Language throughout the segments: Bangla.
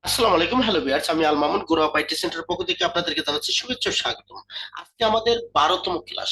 আসসালামু আলাইকুম, হ্যালো ভিউয়ার্স। আমি আল মামুন, গ্রোউপ আইটি সেন্টার পক্ষ থেকে আপনাদেরকে জানাচ্ছি শুভেচ্ছা ও স্বাগতম। আজকে আমাদের 12তম ক্লাস।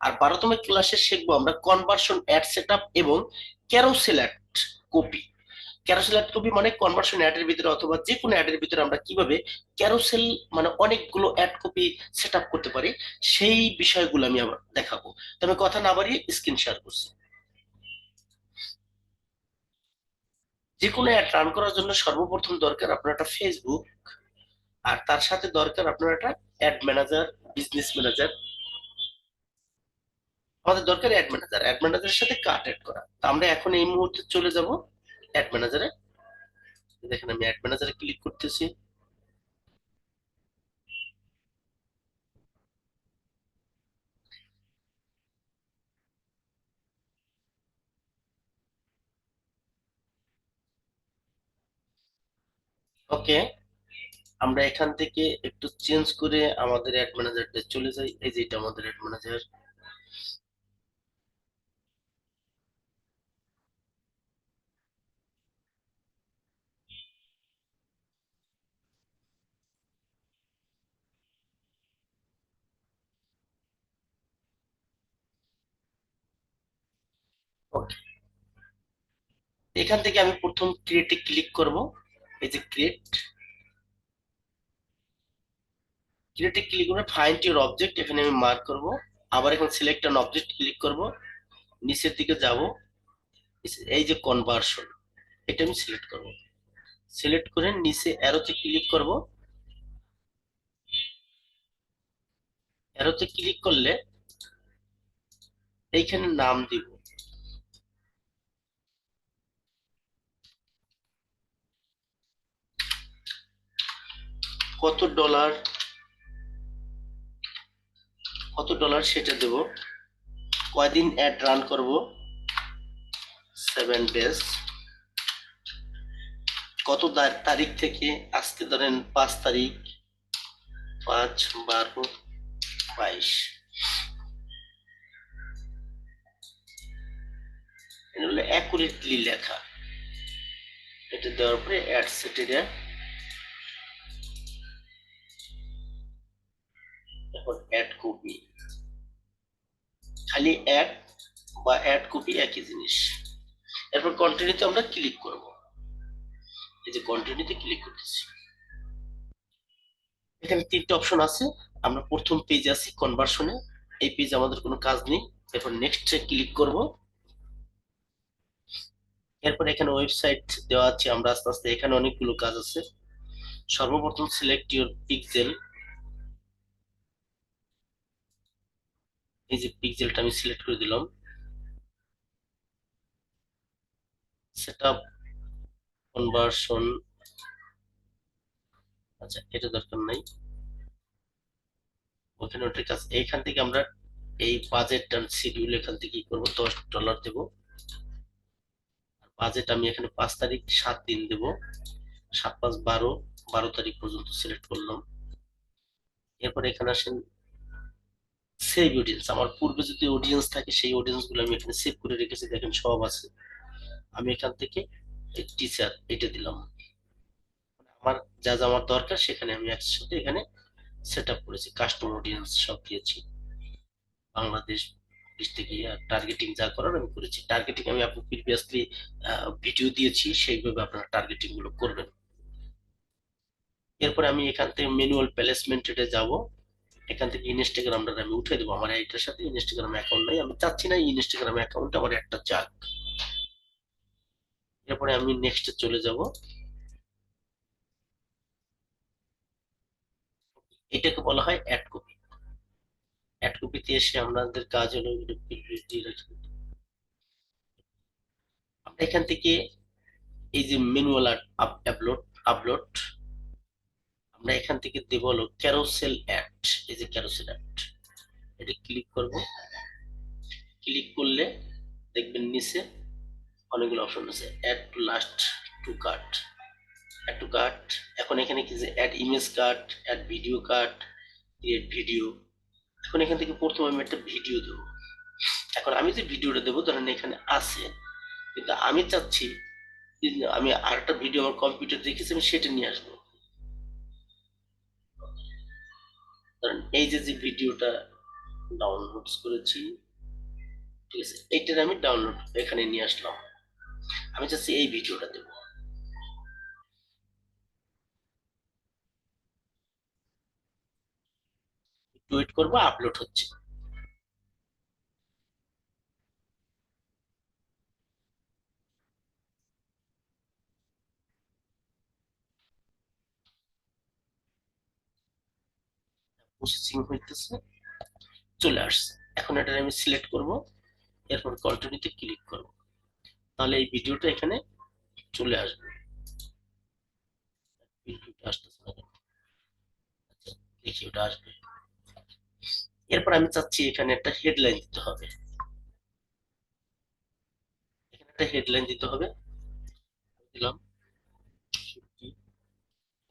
আর 12তম ক্লাসে শিখবো আমরা কনভার্সন অ্যাড সেটআপ এবং carousel ad copy. Carousel ad copy মানে কনভার্সন অ্যাডের ভিতরে অথবা যে কোনো অ্যাডের ভিতরে আমরা কিভাবে ক্যারোসেল মানে অনেকগুলো অ্যাড কপি সেটআপ করতে পারি, সেই বিষয়গুলো আমি আবার দেখাবো। তবে কথা না বাড়িয়ে স্ক্রিন শেয়ার করছি। যে কোনো অ্যাড রান করার জন্য সর্বপ্রথম দরকার আপনার একটা ফেসবুক, আর তার সাথে দরকার আপনার একটা অ্যাড ম্যানেজার, বিজনেস ম্যানেজার। আমাদের দরকার অ্যাড ম্যানেজারের সাথে কার্ট অ্যাড করা। তো আমরা এখন এই মুহূর্তে চলে যাব অ্যাড ম্যানেজারে। দেখেন আমি অ্যাড ম্যানেজারে ক্লিক করতেছি। ওকে, আমরা এখান থেকে একটু চেঞ্জ করে আমাদের অ্যাড ম্যানেজারটা চলে যাই। এই যে এটা আমাদের অ্যাড ম্যানেজার। ওকে, এখান থেকে আমি প্রথম ক্রিয়েটে ক্লিক করব। এই যে ক্রিয়েটে ক্লিক করে ফাইন্ড ইউর অবজেক্ট এখানে আমি মার্ক করব। আবার এখন সিলেক্ট অ্যান অবজেক্ট ক্লিক করব, নিচের দিকে যাব। এই যে কনভার্সন, এটা আমি সিলেক্ট করব। সিলেক্ট করে নিচে অ্যারোতে ক্লিক করব। অ্যারোতে ক্লিক করলে এইখানে নাম দিব। কত ডলার, সেটা দেব। কয়দিন অ্যাড রান করব, 7 days। কত তারিখ থেকে, আজকে ধরেন 5 তারিখ, 5/12/22। এটা হলো অ্যাকুরেটলি লেখা। এটা দেওয়ার পরে অ্যাড সেটের এখন অ্যাড কপি, খালি অ্যাড বা অ্যাড কপি একই জিনিস। এরপর কন্টিনিউতে আমরা ক্লিক করব। এই যে কন্টিনিউতে ক্লিক করতেছি, এখানে 3টে অপশন আছে। আমরা প্রথম পেজে আছি কনভার্সনে, এই পেজে আমাদের কোনো কাজ নেই। এরপর নেক্সট ক্লিক করব। এরপর এখানে ওয়েবসাইট দেওয়া আছে, আমরা আস্তে আস্তে, এখানে অনেকগুলো কাজ আছে। সর্বপ্রথম সিলেক্ট ইউর পিক্সেল। এই যে পিক্সেলটা আমি সিলেক্ট করে দিলাম। সেটআপ কনভার্সন, আচ্ছা এটা দরকার নাই, ওখানে ওটার কাজ। এইখান থেকে আমরা এই বাজেট এন্ড শিডিউল এখান থেকে কি করবো, $10 দেব। বাজেট আমি এখানে 5 তারিখ 7 দিন দেব। 7/5/12, 12 তারিখ পর্যন্ত সিলেক্ট করলাম। এরপর এখানে আসেন সেভ অডিয়েন্স। আমার পূর্বে যদি অডিয়েন্স থাকে সেই অডিয়েন্স গুলো আমি এখানে সেভ করে রেখেছি, দেখেন সব আছে। আমি এখান থেকে টিচার এটা দিলাম। আমার যা যা আমার দরকার সেখানে আমি একসাথে এখানে সেট আপ করেছি। কাস্টমার অডিয়েন্স সব দিয়েছি, বাংলাদেশ ডিস্ট্রিক্টে টার্গেটিং যা করার আমি করেছি। টার্গেটিং আমি আপনি প্রিভিয়াসলি ভিডিও দিয়েছি, সেইভাবে আপনারা টার্গেটিং গুলো করবেন। এরপরে আমি এখান থেকে ম্যানুয়াল প্লেসমেন্ট এ যাব। এখান থেকে ইনস্টাগ্রামটা আমি উঠে দেবো। আমার এটার সাথে ইনস্টাগ্রাম অ্যাকাউন্ট নাই, আমি চাচ্ছি না ইনস্টাগ্রাম অ্যাকাউন্ট আমার একটা যাক। এরপরে আমি নেক্সট চলে যাব। এটাকে বলা হয় অ্যাড কপি। অ্যাড কপিতে এসে আমাদের কাজ হলো আমরা এখান থেকে এই যে ম্যানুয়াল আপলোড আপলোড আমরা এখান থেকে দেব হলো ক্যারোসেল অ্যাড। এই যে ক্যারোসেল অ্যাড, এটা ক্লিক করব। ক্লিক করলে দেখবেন নিচে অনেকগুলো অপশন আছে, add to last to cart, add to cart. এখন এখানে কি যে add image cart, add video cart, create video. এখন এখান থেকে প্রথমে আমি একটা ভিডিও দেবো। এখন আমি যে ভিডিওটা দেবো ধরেন এখানে আছে, কিন্তু আমি চাচ্ছি যে আমি আরেকটা ভিডিও আমার কম্পিউটার দেখেছি, আমি সেটা নিয়ে আসবো। কারণ এই যে যে ভিডিওটা ডাউনলোড করেছি, ঠিক আছে, এইটার আমি ডাউনলোড এখানে নিয়ে আসলাম। আমি চাচ্ছি এই ভিডিওটা দেবো। টুইট করবো, আপলোড হচ্ছে। প্রসেসিং হইতেছে, চলে আসছে। এখন এটা আমি সিলেক্ট করব, এরপর কন্টিনিউতে ক্লিক করব, তাহলে এই ভিডিওটা এখানে চলে আসবে। ভিডিওটা আসতেছে না কেন? আচ্ছা, দেখি ওটা আসবে। এরপর আমি চাচ্ছি এখানে একটা হেডলাইন দিতে হবে। এখানে একটা হেডলাইন দিতে হবে, দিলাম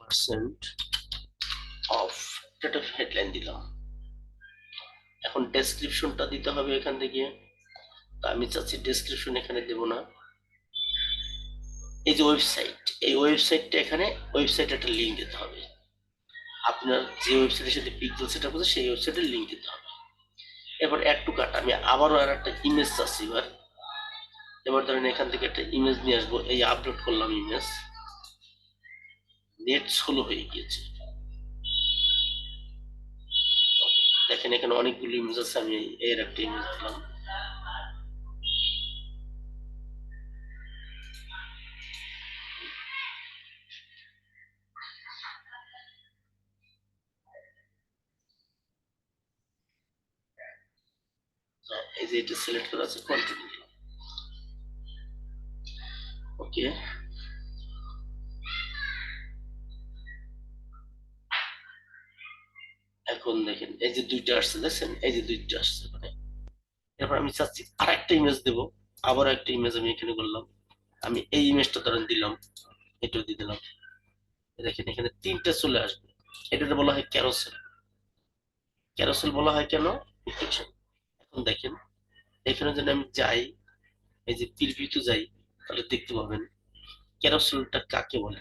50% অফ, একটা হেডলাইন দিলাম। এখন ডেসক্রিপশনটা দিতে হবে এখান থেকে। তা আমি চাচ্ছি ডেসক্রিপশন এখানে দেব না। এই যে ওয়েবসাইট, এই ওয়েবসাইটটা এখানে, ওয়েবসাইটে একটা লিঙ্ক দিতে হবে। আপনার যে ওয়েবসাইটের সাথে পিক্সেল সেট আপ আছে সেই ওয়েবসাইটের লিঙ্ক দিতে হবে। এবার অ্যাড টু কার্ট, আমি আবারও আর একটা ইমেজ চাচ্ছি। এবার এবার ধরেন এখান থেকে একটা ইমেজ নিয়ে আসবো, এই আপলোড করলাম ইমেজ, নেট স্লো হয়ে গিয়েছে। দেখেন এখানে অনেকগুলো ইমেজ আছে, আমি এর একটা ইমেজ দিলাম। এই যে এটা সিলেক্ট করা আছে, কন্টিনিউ। ওকে, এখন দেখেন এই যে দুইটা আসছে, দেখছেন এই যে দুইটা আসছে মানে। এরপর আমি চাচ্ছি আর একটা ইমেজ দেবো, আবার একটা ইমেজ আমি এখানে করলাম। আমি এই ইমেজটা ধরেন দিলাম, এটা দিয়ে দিলাম। দেখেন এখানে তিনটা চলে আসবে। এটা বলা হয় ক্যারোসেল। ক্যারোসেল বলা হয় কেন? এখন দেখেন এখানে যদি আমি যাই, এই যে প্রিভিউতে যাই, তাহলে দেখতে পাবেন ক্যারোসেলটা কাকে বলে।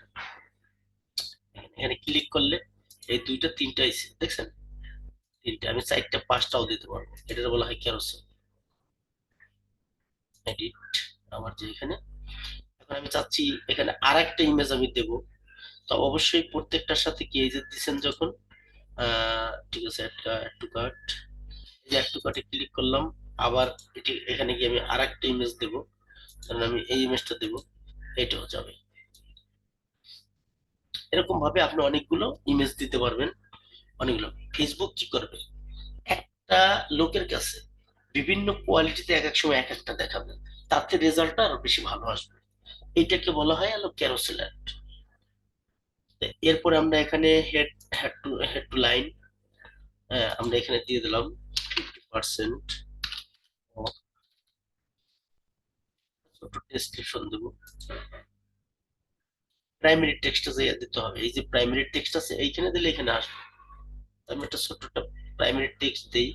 এখানে ক্লিক করলে এই দুইটা তিনটা আইছে, দেখছেন? তিনটা, আমি চারটা পাঁচটাও দিতে পারবো। এটা বলা হয় ক্যারোসেল। এডিট, আমার যে এখানে, এখন আমি চাচ্ছি এখানে আর একটা ইমেজ আমি দেবো। তো অবশ্যই প্রত্যেকটার সাথে কি, এই যে দিচ্ছেন যখন, ঠিক আছে, অ্যাড টু কার্ট, এই যে অ্যাড টু কার্টে ক্লিক করলাম। আবার এটি এখানে গিয়ে আমি আর একটা ইমেজ দেবো, কারণ আমি এই ইমেজটা দেবো, এটাও যাবে। এরকম ভাবে আপনি অনেকগুলো ইমেজ দিতে পারবেন, অনেকগুলো। ফেসবুক কি করবে, একটা লোকের কাছে বিভিন্ন কোয়ালিটিতে এক এক সময় এক একটা দেখাবে, তাতে রেজাল্টটা আরো বেশি ভালো আসবে। এইটাকে বলা হয় হলো ক্যারোসেল অ্যাড। এরপরে আমরা এখানে হেড টু লাইন, আমরা এখানে দিয়ে দিলাম 50%, ছোট ডেসক্রিপশন দেবো। প্রাইমারি টেক্সটটা যে দিতে হবে, এই যে প্রাইমারি টেক্সট আছে এইখানে দিলে এখানে আসবে। আমি একটা ছোট একটা প্রাইমারি টেক্সট দিই।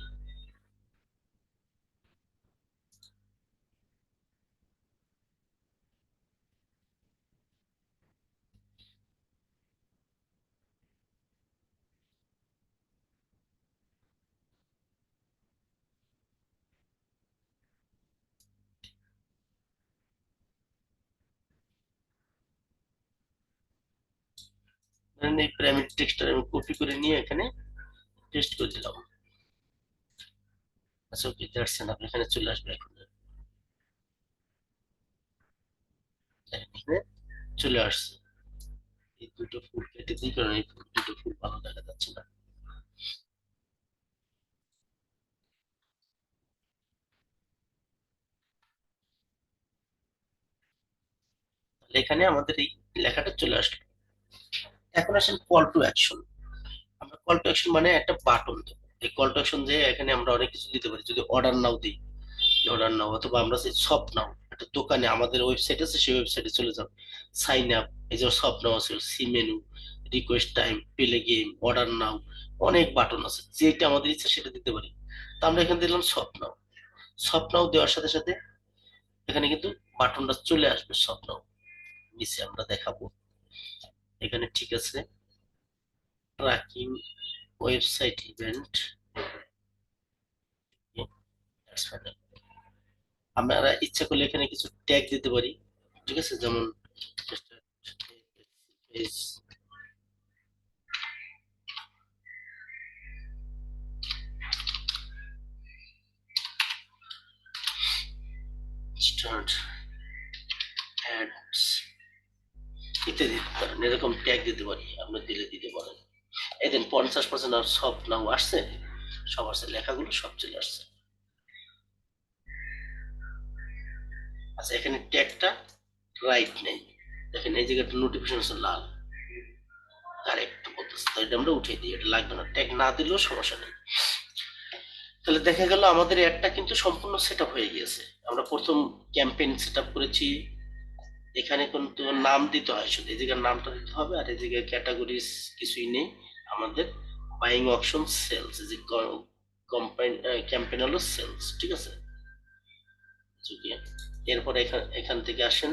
এই প্রাইমারি টেক্সটটা আমি কপি করে নিয়ে এখানে পেস্ট করে দিলাম। আচ্ছা, ওকে, দ্যাটস এনাফ। এখানে চলে আসবে এখন। এখানে চলে আসছে। এই দুটো ফুল কেটে দিই, কারণ এই দুটো ফুল ভালো দেখা যাচ্ছে না। এখানে আমাদের এই লেখাটা চলে আসলো। এখন আসেন কল টু অ্যাকশন। আমরা কল টু অ্যাকশন মানে একটা বাটন দেবো। এই কল টু অ্যাকশন দিয়ে এখানে আমরা অনেক কিছু দিতে পারি। যদি অর্ডার নাও দিই, অর্ডার নাও, অথবা আমরা সেই শপ নাও, একটা দোকানে আমাদের ওয়েবসাইট আছে, সেই ওয়েবসাইটে চলে যাও, সাইন আপ, এই যে শপ নাও আছে, see menu, request time, play game, order now, অনেক বাটন আছে, যেটা আমাদের ইচ্ছা সেটা দিতে পারি। তো আমরা এখানে দিলাম শপ নাও। শপ নাও দেওয়ার সাথে সাথে এখানে কিন্তু বাটনটা চলে আসবে, শপ নাও। নিচে আমরা দেখাবো এখানে, ঠিক আছে, ট্র্যাকিং, ওয়েবসাইট ইভেন্ট, আমরা ইচ্ছা করলে এখানে কিছু ট্যাগ দিতে পারি, ঠিক আছে, যেমন স্টার্ট অ্যাডস ইত্যাদি দিতে পারেন, এরকম ট্যাগ দিতে পারি, আপনি দিলে দিতে পারেন। এই দিন 50% আর সব নাও আসছে, সব আসছে, লেখাগুলো সব চলে আসছে। আচ্ছা, এখানে ট্যাগটা রাইট নেই, দেখেন এই জায়গাটা নোটিফিকেশন লাল, কারেক্ট বলতেছে, তো এটা আমরা উঠিয়ে দিই, এটা লাগবে না, ট্যাগ না দিলেও সমস্যা নেই। তাহলে দেখা গেল আমাদের অ্যাডটা কিন্তু সম্পূর্ণ সেট আপ হয়ে গিয়েছে। আমরা প্রথম ক্যাম্পেইন সেট আপ করেছি, এখানে কিন্তু নাম দিতে হয়, শুধু এই জায়গার নামটা দিতে হবে, আর এই জায়গায় ক্যাটাগরিজ কিছুই নেই আমাদের। বাইং অপশন সেলস, যে ক্যাম্পেইন হলো সেলস, ঠিক আছে। এরপরে এখান এখান থেকে আসেন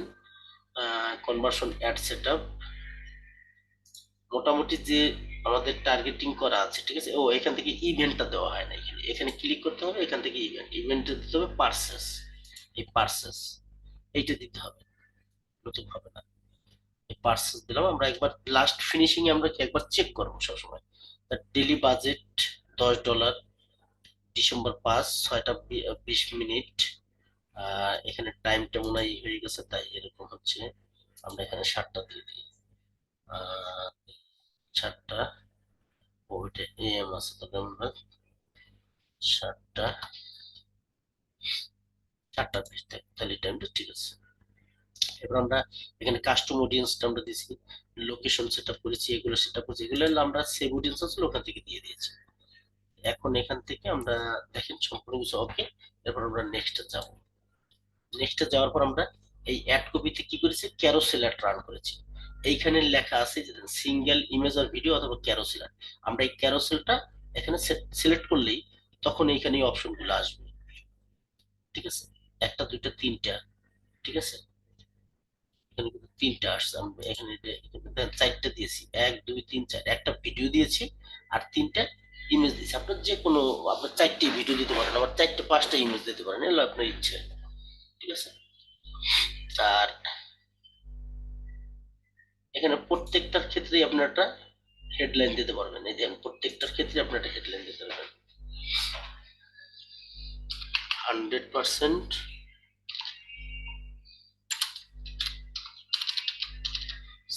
কনভার্সন অ্যাড সেট আপ, মোটামুটি যে আমাদের টার্গেটিং করা আছে, ঠিক আছে। ও, এখান থেকে ইভেন্টটা দেওয়া হয় না, এখানে এখানে ক্লিক করতে হবে, এখান থেকে ইভেন্টে দিতে হবে পার্সেস, এই পার্সেস এইটা দিতে হবে, নতুন হবে না। এই পার্সেস দিলাম, আমরা একবার লাস্ট ফিনিশিং এ আমরা একবার চেক করবো সবসময়। তার ডেলি বাজেট $10, ডিসেম্বর 5, 6টা 20 মিনিট। এখানে টাইমটা মনে হয় হয়ে গেছে, তাই এরকম হচ্ছে। আমরা এখানে 7টা দিয়ে দিই, 7টা, ওইটা এম আছে, তবে আমরা 7টা, 4টা 20, তাহলে টাইমটা ঠিক আছে। এবার আমরা এখানে কাস্টম অডিয়েন্সটা আমরা দিয়েছি, লোকেশন সেট আপ করেছি, এগুলো সেট আপ করেছি, এগুলো আমরা সেভ অডিয়েন্স আছে ওখান থেকে দিয়ে দিয়েছি। এখন এখান থেকে আমরা দেখেন সম্পূর্ণ কিছু ওকে। এরপর আমরা নেক্সটে যাব, নেক্সটে যাওয়ার পর আমরা এই অ্যাড কপিতে কি করেছি, ক্যারোসেল অ্যাড রান করেছি। এইখানে লেখা আছে যে সিঙ্গেল ইমেজ আর ভিডিও অথবা ক্যারোসেল অ্যাড। আমরা এই ক্যারোসেলটা এখানে সিলেক্ট করলেই তখন এইখানে অপশনগুলো আসবে, ঠিক আছে। একটা, দুইটা, তিনটা, ঠিক আছে। এখানে কিন্তু তিনটা আসছে, আমি এখানে চারটা দিয়েছি, 1 2 3 4, একটা ভিডিও দিয়েছি আর তিনটা ইমেজ দিয়েছি। আপনার যে কোনো, আপনার 4টে ভিডিও দিতে পারেন, আবার 4টে 5টা ইমেজ দিতে পারেন, এগুলো আপনার ইচ্ছে, ঠিক আছে। আর এখানে প্রত্যেকটার ক্ষেত্রেই আপনি একটা হেডলাইন দিতে পারবেন, এই যে প্রত্যেকটার ক্ষেত্রে আপনি একটা হেডলাইন দিতে পারবেন। 100%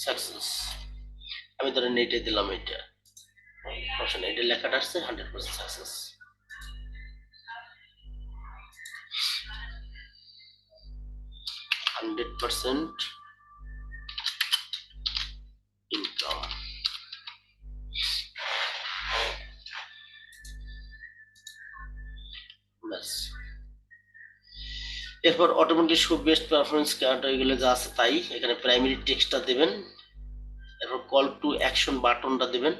সাকসেস, আমি ধরেন এইটা দিলাম, এটা অপশন, এটা লেখাটা আসছে 100% সাকসেস। 100% ইনকাম, ব্যাস। এরপর automatic show best performance card, এগুলো যা আছে তাই, এখানে প্রাইমারি টেক্সটটা দেবেন, এরপর কল টু অ্যাকশন বাটনটা দেবেন,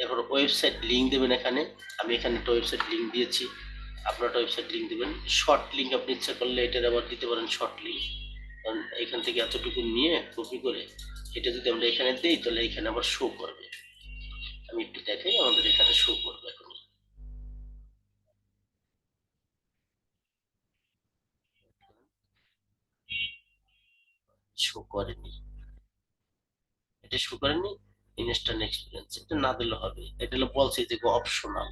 এরপর ওয়েবসাইট লিঙ্ক দেবেন এখানে। আমি এখানে একটা ওয়েবসাইট লিঙ্ক দিয়েছি, আপনার একটা ওয়েবসাইট লিঙ্ক দেবেন। শর্ট লিঙ্ক আপনি ইচ্ছা করলে এটার আবার দিতে পারেন শর্ট লিঙ্ক, কারণ এখান থেকে এতটুকু নিয়ে কপি করে এটা যদি আমরা এখানে দিই তাহলে এখানে আবার শো করবে। আমি একটু দেখাই, আমাদের এখানে শো করবে, এখন শো করেনি, এটা শো করেনি। ইনস্ট্যান্ট এক্সপিরিয়েন্স এটা না দিলেও হবে, এটা হলো বলছে যে অপশনাল,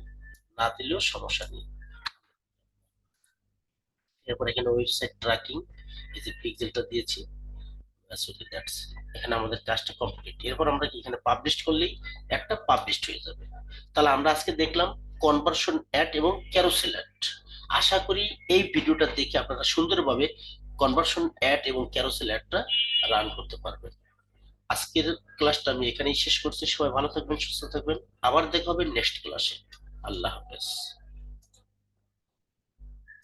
না দিলেও সমস্যা নেই। এরপর এখানে ওয়েবসাইট ট্র্যাকিং, এই যে পিক্সেলটা দিয়েছি, এখানে আমাদের কাজটা কমপ্লিট। এরপর আমরা কি এখানে পাবলিশ করলেই একটা পাবলিশড হয়ে যাবে। তাহলে আমরা আজকে দেখলাম কনভার্সন অ্যাড এবং ক্যারোসেল অ্যাড। আশা করি এই ভিডিওটা দেখে আপনারা সুন্দরভাবে কনভার্সন অ্যাড এবং ক্যারোসেল অ্যাডটা রান করতে পারবেন। আজকের ক্লাসটা আমি এখানেই শেষ করছি, সবাই ভালো থাকবেন, সুস্থ থাকবেন, আবার দেখা হবে নেক্সট ক্লাসে। আল্লাহ হাফেজ।